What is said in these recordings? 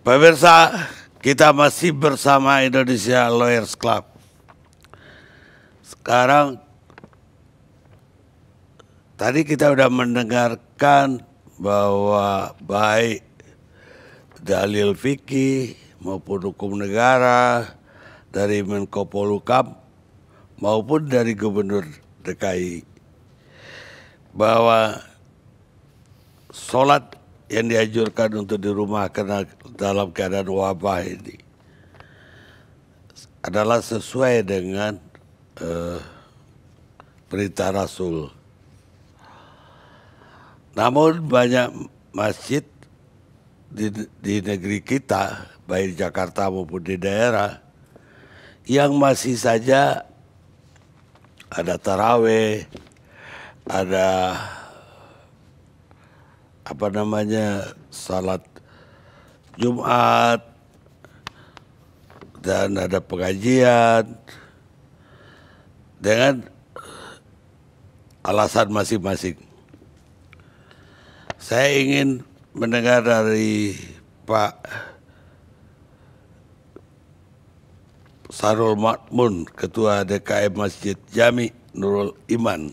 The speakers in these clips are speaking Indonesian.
Pemirsa, kita masih bersama Indonesia Lawyers Club. Sekarang, tadi kita sudah mendengarkan bahwa baik dalil fikih maupun hukum negara dari Menko Polhukam maupun dari Gubernur DKI, bahwa sholat yang dianjurkan untuk di rumah karena dalam keadaan wabah ini adalah sesuai dengan perintah Rasul. Namun banyak masjid di negeri kita, baik di Jakarta maupun di daerah, yang masih saja ada taraweh, ada salat Jumat, dan ada pengajian dengan alasan masing-masing. Saya ingin mendengar dari Pak Sarul Makmun, Ketua DKM Masjid Jami Nurul Iman,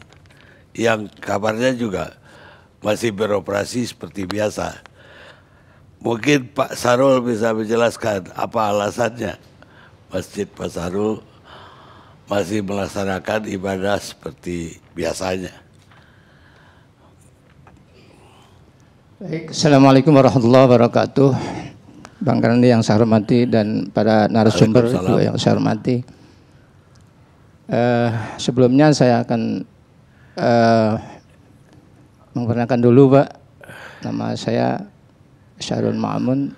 yang kabarnya juga masih beroperasi seperti biasa. Mungkin Pak Sarul bisa menjelaskan apa alasannya Masjid Pak Sarul masih melaksanakan ibadah seperti biasanya. Baik, Assalamualaikum warahmatullahi wabarakatuh. Bang Karandi yang saya hormati dan para narasumber juga yang saya hormati. Sebelumnya saya akan memperkenalkan dulu, Pak. Nama saya Syarul Ma'mun,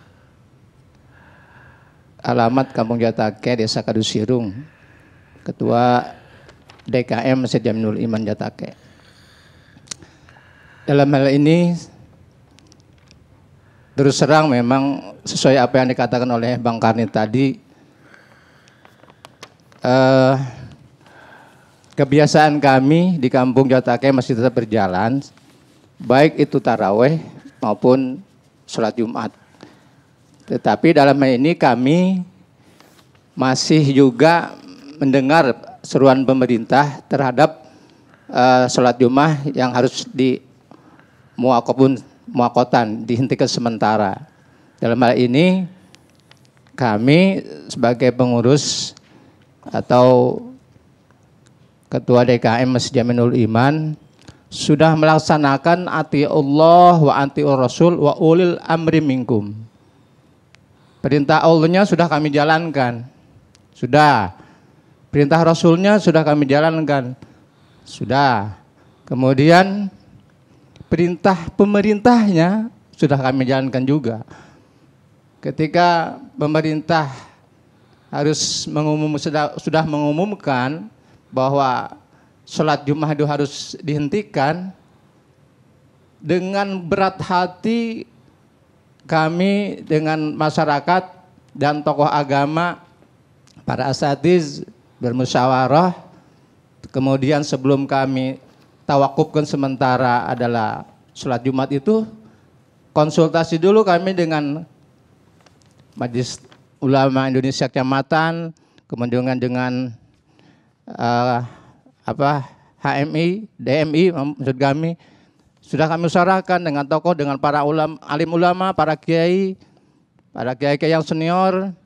alamat Kampung Jatake, Desa Kadusirung, Ketua DKM Masjid Jaminul Iman Jatake. Dalam hal ini, terus terang memang sesuai apa yang dikatakan oleh Bang Karni tadi, kebiasaan kami di Kampung Jatake masih tetap berjalan, baik itu taraweh maupun sholat Jumat. Tetapi dalam hal ini kami masih juga mendengar seruan pemerintah terhadap sholat Jumat yang harus di muakotan, dihentikan sementara. Dalam hal ini kami sebagai pengurus atau Ketua DKM Masjid Jaminul Iman sudah melaksanakan ati Allah wa atiur Rasul wa ulil amri minkum. Perintah Allahnya sudah kami jalankan. Sudah. Perintah Rasulnya sudah kami jalankan. Sudah. Kemudian perintah pemerintahnya sudah kami jalankan juga. Ketika pemerintah sudah mengumumkan bahwa sholat Jumat itu harus dihentikan, dengan berat hati kami dengan masyarakat dan tokoh agama, para asatiz bermusyawarah. Kemudian sebelum kami tawakufkan sementara adalah sholat Jumat itu, konsultasi dulu kami dengan Majelis Ulama Indonesia Kecamatan, kemudian dengan HMI, DMI maksud kami, sudah kami usahakan dengan tokoh, dengan para alim ulama, para kiai yang senior,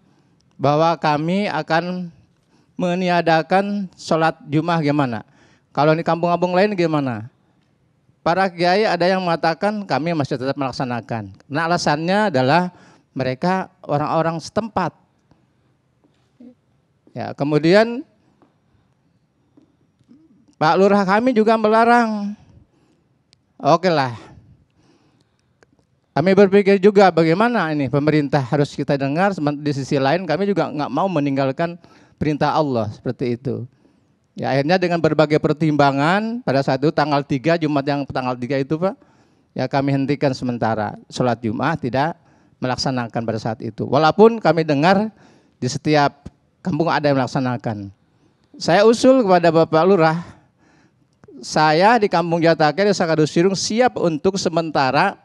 bahwa kami akan meniadakan sholat Jumat gimana. Kalau di kampung-kampung lain gimana? Para kiai ada yang mengatakan kami masih tetap melaksanakan. Nah, alasannya adalah mereka orang-orang setempat. Ya, kemudian Pak Lurah kami juga melarang. Oke lah. Kami berpikir juga bagaimana ini pemerintah harus kita dengar, di sisi lain kami juga nggak mau meninggalkan perintah Allah seperti itu. Ya, akhirnya dengan berbagai pertimbangan pada saat itu tanggal 3, Jumat yang tanggal 3 itu, Pak, ya kami hentikan sementara sholat Jumat, tidak melaksanakan pada saat itu. Walaupun kami dengar di setiap kampung ada yang melaksanakan. Saya usul kepada Bapak Lurah, saya di Kampung Jatake, Desa Kadusirung siap untuk sementara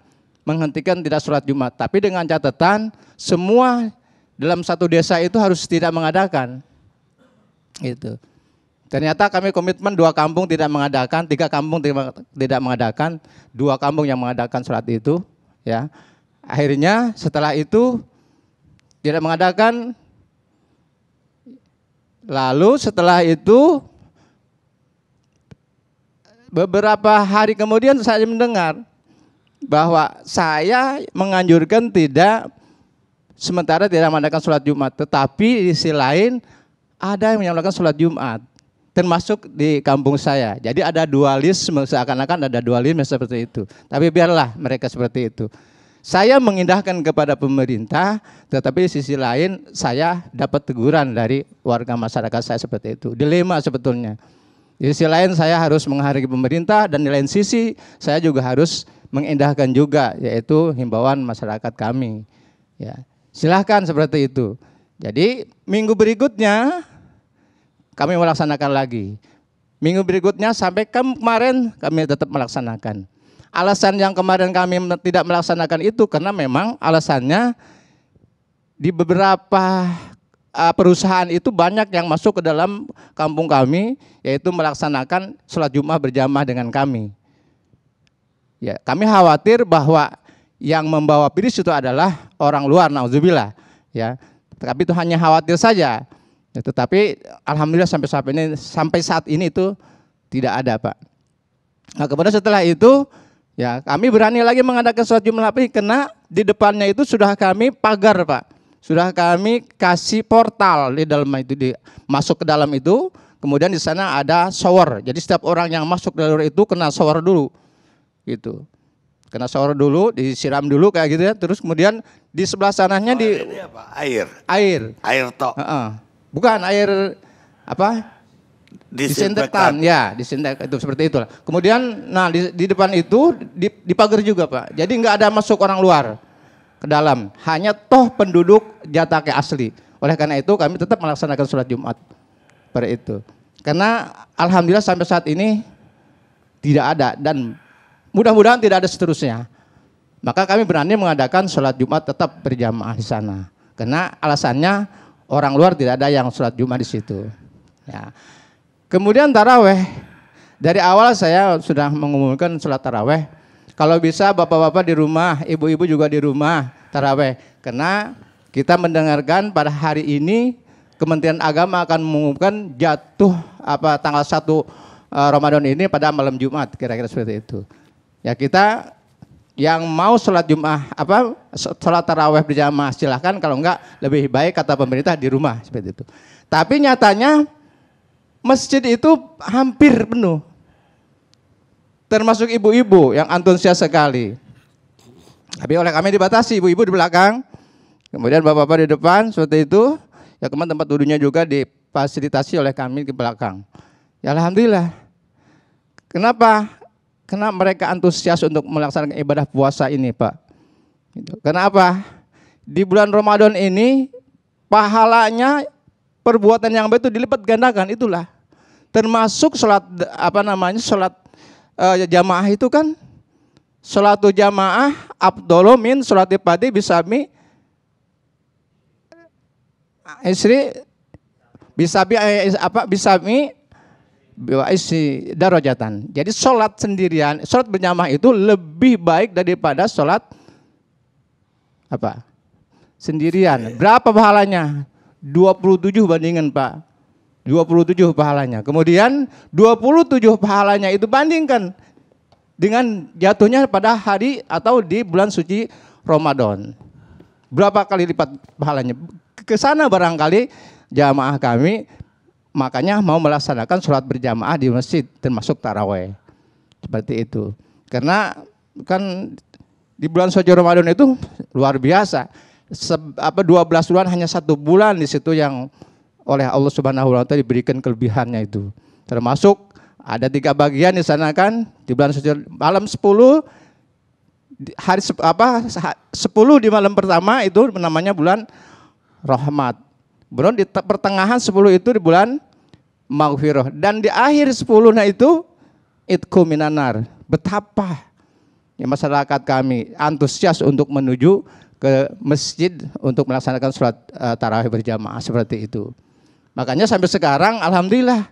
menghentikan tidak sholat Jumat. Tapi dengan catatan semua dalam satu desa itu harus tidak mengadakan. Gitu. Ternyata kami komitmen 2 kampung tidak mengadakan, 3 kampung tidak mengadakan, 2 kampung yang mengadakan sholat itu. Ya. Akhirnya setelah itu tidak mengadakan. Lalu setelah itu beberapa hari kemudian saya mendengar bahwa saya menganjurkan sementara tidak mengadakan sholat Jumat, tetapi di sisi lain ada yang melakukan sholat Jumat, termasuk di kampung saya. Jadi ada dualisme, seakan-akan ada dualisme seperti itu. Tapi biarlah mereka seperti itu. Saya mengindahkan kepada pemerintah, tetapi di sisi lain saya dapat teguran dari warga masyarakat saya seperti itu. Dilema sebetulnya. Di sisi lain saya harus menghargai pemerintah, dan di lain sisi saya juga harus mengindahkan juga, yaitu himbauan masyarakat kami. Ya, silahkan seperti itu. Jadi minggu berikutnya kami melaksanakan lagi. Minggu berikutnya sampai kemarin kami tetap melaksanakan. Alasan yang kemarin kami tidak melaksanakan itu karena memang alasannya di beberapa perusahaan itu banyak yang masuk ke dalam kampung kami, yaitu melaksanakan sholat Jumat berjamaah dengan kami. Ya, kami khawatir bahwa yang membawa virus itu adalah orang luar, naudzubillah. Ya, tapi itu hanya khawatir saja. Ya, tetapi alhamdulillah sampai saat ini itu tidak ada, Pak. Nah, kemudian setelah itu ya kami berani lagi mengadakan sholat Jumat lagi, karena di depannya itu sudah kami pagar, Pak. Sudah kami kasih portal di dalam itu, masuk ke dalam itu, kemudian di sana ada shower. Jadi setiap orang yang masuk ke dalam itu kena shower dulu, gitu. Kena shower dulu, disiram dulu kayak gitu ya. Terus kemudian di sebelah sananya ini apa? Air tok. Bukan air apa? Disinfektan, ya, disinfektan itu seperti itulah. Kemudian, nah di depan itu dipagar juga, Pak. Jadi nggak ada masuk orang luar ke dalam, hanya toh penduduk Jatake asli. Oleh karena itu kami tetap melaksanakan sholat Jumat pada itu. Karena alhamdulillah sampai saat ini tidak ada, dan mudah-mudahan tidak ada seterusnya. Maka kami berani mengadakan sholat Jumat tetap berjamaah di sana. Karena alasannya orang luar tidak ada yang sholat Jumat di situ. Ya. Kemudian taraweh, dari awal saya sudah mengumumkan sholat taraweh. Kalau bisa bapak-bapak di rumah, ibu-ibu juga di rumah taraweh. Karena kita mendengarkan pada hari ini Kementerian Agama akan mengumumkan jatuh tanggal 1 Ramadan ini pada malam Jumat, kira-kira seperti itu. Ya, kita yang mau sholat Jumat sholat taraweh berjamaah silahkan, kalau enggak lebih baik kata pemerintah di rumah seperti itu. Tapi nyatanya masjid itu hampir penuh. Termasuk ibu-ibu yang antusias sekali. Tapi oleh kami dibatasi, ibu-ibu di belakang, kemudian bapak-bapak di depan, seperti itu. Ya, kemudian tempat duduknya juga difasilitasi oleh kami di belakang. Ya alhamdulillah. Kenapa? Karena mereka antusias untuk melaksanakan ibadah puasa ini, Pak. Kenapa? Di bulan Ramadan ini pahalanya perbuatan yang baik itu dilipat gandakan, itulah. Termasuk sholat sholat jamaah itu kan, sholatu jamaah afdhalu min sholati fardhi bisami bisami isi darajatan. Jadi sholat sendirian, sholat berjamaah itu lebih baik daripada sholat sendirian. Berapa pahalanya? 27 bandingan, Pak. 27 pahalanya. Kemudian 27 pahalanya itu bandingkan dengan jatuhnya pada hari atau di bulan suci Ramadan. Berapa kali lipat pahalanya? Kesana barangkali jamaah kami makanya mau melaksanakan sholat berjamaah di masjid, termasuk taraweh. Seperti itu. Karena kan di bulan suci Ramadan itu luar biasa. 12 bulan hanya 1 bulan di situ yang oleh Allah Subhanahu wa taala diberikan kelebihannya itu. Termasuk ada 3 bagian di sana kan, di bulan suci malam 10 10 di malam pertama itu namanya bulan rahmat. Belum di pertengahan 10 itu di bulan maghfirah, dan di akhir 10 itu itqu minanar. Betapa ya, masyarakat kami antusias untuk menuju ke masjid untuk melaksanakan sholat tarawih berjamaah seperti itu. Makanya sampai sekarang alhamdulillah,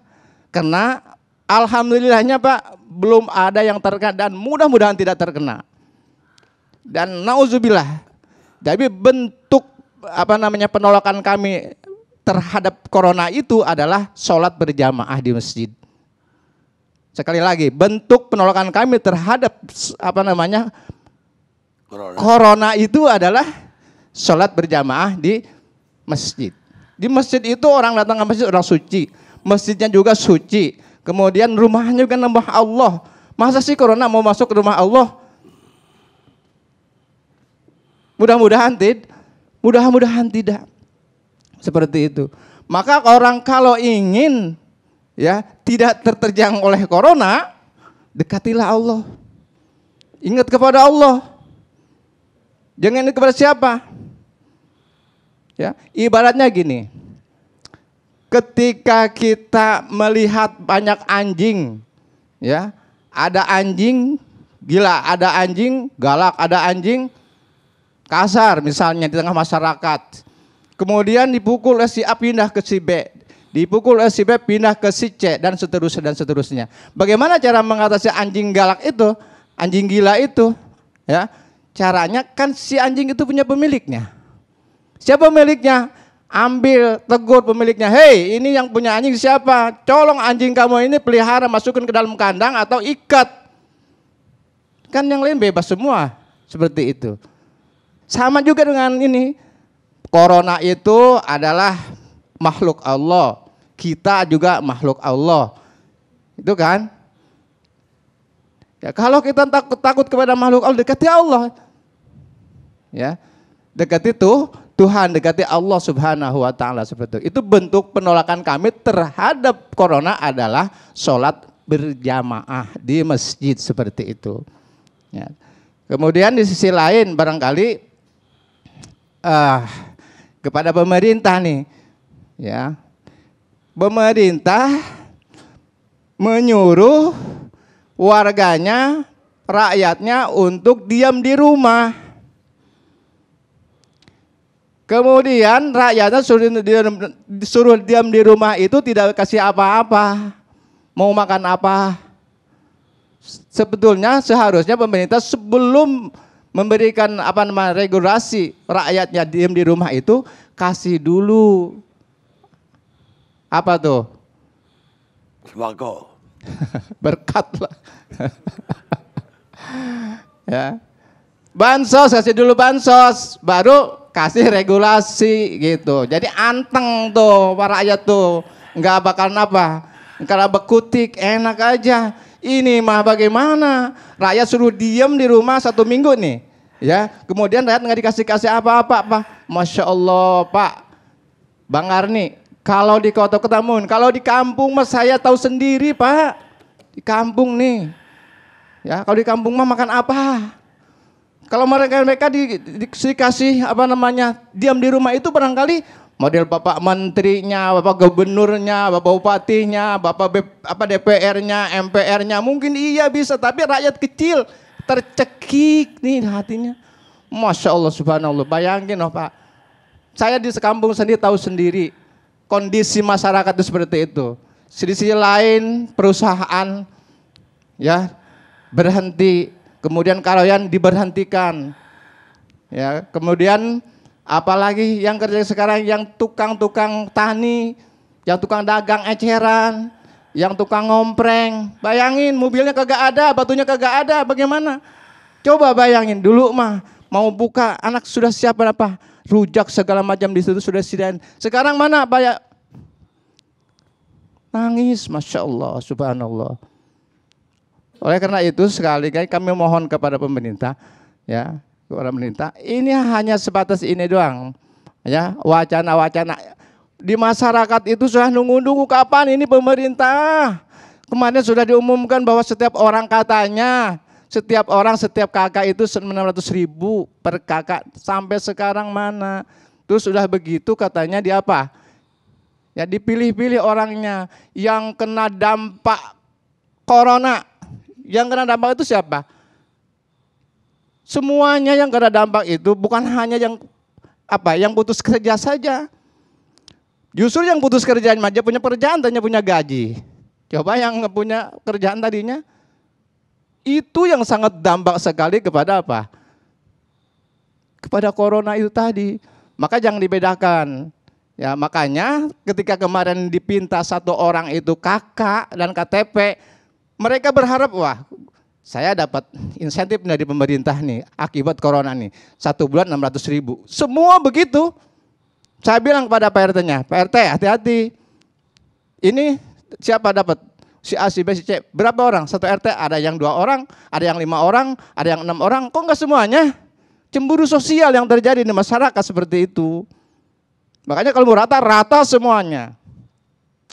karena alhamdulillahnya Pak belum ada yang terkena dan mudah-mudahan tidak terkena. Dan nauzubillah, tapi bentuk penolakan kami terhadap corona itu adalah sholat berjamaah di masjid. Sekali lagi, bentuk penolakan kami terhadap corona itu adalah sholat berjamaah di masjid. Di masjid itu orang datang ke masjid orang suci, masjidnya juga suci. Kemudian rumahnya juga nambah Allah. Masa sih corona mau masuk ke rumah Allah? Mudah-mudahan tidak. Seperti itu. Maka orang kalau ingin ya tidak terterjang oleh corona, dekatilah Allah. Ingat kepada Allah. Jangan ingat kepada siapa? Ya, ibaratnya gini. Ketika kita melihat banyak anjing, ya, ada anjing gila, ada anjing galak, ada anjing kasar misalnya di tengah masyarakat. Kemudian dipukul oleh si A pindah ke si B, dipukul oleh si B pindah ke si C dan seterusnya. Bagaimana cara mengatasi anjing galak itu, anjing gila itu? Ya, caranya kan si anjing itu punya pemiliknya. Siapa pemiliknya? Ambil, tegur pemiliknya. Hei, ini yang punya anjing siapa? Colong anjing kamu ini pelihara, masukin ke dalam kandang atau ikat. Kan yang lain bebas semua. Seperti itu. Sama juga dengan ini. Corona itu adalah makhluk Allah. Kita juga makhluk Allah. Itu kan? Ya, kalau kita takut kepada makhluk Allah, dekati Allah. Ya, dekati Tuhan, dekati Allah Subhanahu wa taala seperti itu. Itu bentuk penolakan kami terhadap corona adalah sholat berjamaah di masjid seperti itu. Ya. Kemudian di sisi lain barangkali kepada pemerintah nih, ya, pemerintah menyuruh warganya, rakyatnya untuk diam di rumah. Kemudian rakyatnya disuruh diam di rumah itu tidak kasih apa-apa. Mau makan apa? Sebetulnya seharusnya pemerintah sebelum memberikan regulasi rakyatnya diam di rumah itu kasih dulu apa tuh? Sembako. Berkat lah. Ya. Bansos, kasih dulu bansos, baru kasih regulasi gitu. Jadi anteng tuh para rakyat tuh, nggak bakal apa. Kalau bekutik enak aja. Ini mah bagaimana? Rakyat suruh diam di rumah 1 minggu nih, ya. Kemudian rakyat nggak dikasih apa-apa, Pak. Masya Allah, Pak. Bang Arni, kalau di Kota Ketamun, kalau di kampung mas saya tahu sendiri, Pak. Di kampung nih, ya. Kalau di kampung mah makan apa? Kalau mereka dikasih diam di rumah itu barangkali model Bapak Menterinya, Bapak Gubernurnya, Bapak Bupatinya, Bapak DPR-nya, MPR-nya mungkin iya bisa, tapi rakyat kecil tercekik nih hatinya. Masya Allah subhanallah, bayangin Pak. Saya di sekampung sendiri tahu sendiri kondisi masyarakat itu seperti itu. Di sisi lain perusahaan ya berhenti. Kemudian karyawan diberhentikan, ya. Kemudian apalagi yang kerja sekarang yang tukang tani, yang tukang dagang eceran, yang tukang ngompreng. Bayangin mobilnya kagak ada, batunya kagak ada, bagaimana? Coba bayangin dulu mah mau buka anak sudah siap apa? Rujak segala macam di situ sudah sediain. Sekarang mana bayar? Nangis, masya Allah, subhanallah. Oleh karena itu sekali kali kami mohon kepada pemerintah, ya, kepada pemerintah, ini hanya sebatas ini doang, ya, wacana-wacana di masyarakat itu sudah nunggu-nunggu kapan ini pemerintah. Kemarin sudah diumumkan bahwa setiap orang katanya, setiap kakak itu 600.000 per kakak, sampai sekarang mana? Terus sudah begitu katanya di apa? Ya dipilih-pilih orangnya yang kena dampak corona. Yang kena dampak itu siapa? Semuanya yang kena dampak itu bukan hanya yang putus kerja saja. Justru yang putus kerjaan aja punya pekerjaan, tanya punya gaji. Coba yang nggak punya kerjaan tadinya, itu yang sangat dampak sekali kepada apa? Kepada corona itu tadi. Maka jangan dibedakan. Ya, makanya ketika kemarin dipinta satu orang itu KK dan KTP, mereka berharap, wah, saya dapat insentif dari pemerintah nih akibat corona nih. 1 bulan 600.000. Semua begitu. Saya bilang kepada Pak RT-nya, Pak RT hati-hati. Ini siapa dapat? Si A, si B, si C. Berapa orang? Satu RT ada yang 2 orang, ada yang 5 orang, ada yang 6 orang. Kok enggak semuanya? Cemburu sosial yang terjadi di masyarakat seperti itu. Makanya kalau mau rata semuanya.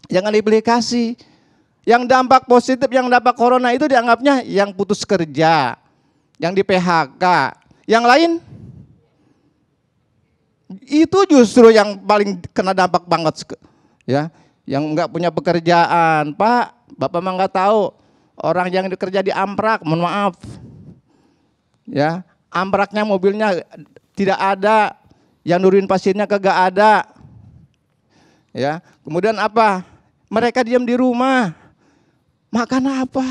Jangan diplikasi. Yang dampak positif, yang dampak corona itu dianggapnya yang putus kerja, yang di PHK. Yang lain, itu justru yang paling kena dampak banget. Ya, yang enggak punya pekerjaan. Pak, Bapak mah enggak tahu. Orang yang bekerja di Amprak, mohon maaf. Ya, Ampraknya mobilnya tidak ada. Yang nurunin pasiennya kagak ada. Ya, kemudian apa? Mereka diam di rumah. Makan apa?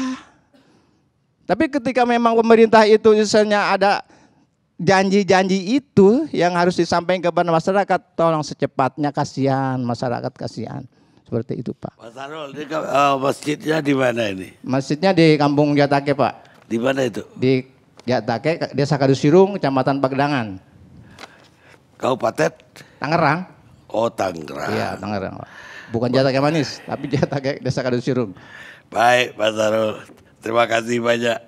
Tapi ketika memang pemerintah itu misalnya ada janji-janji itu yang harus disampaikan kepada masyarakat, tolong secepatnya, kasihan masyarakat, kasihan. Seperti itu, Pak. Pak Sarul, ini masjidnya di mana ini? Masjidnya di Kampung Jatake, Pak. Di mana itu? Di Jatake, Desa Kadusirung, Kecamatan Pagedangan. Kabupaten? Tangerang. Oh, Tangerang. Iya, Tangerang, Pak. Bukan Jatake Manis, tapi Jatake Desa Kadusirung. Baik, Pak Sarul. Terima kasih banyak.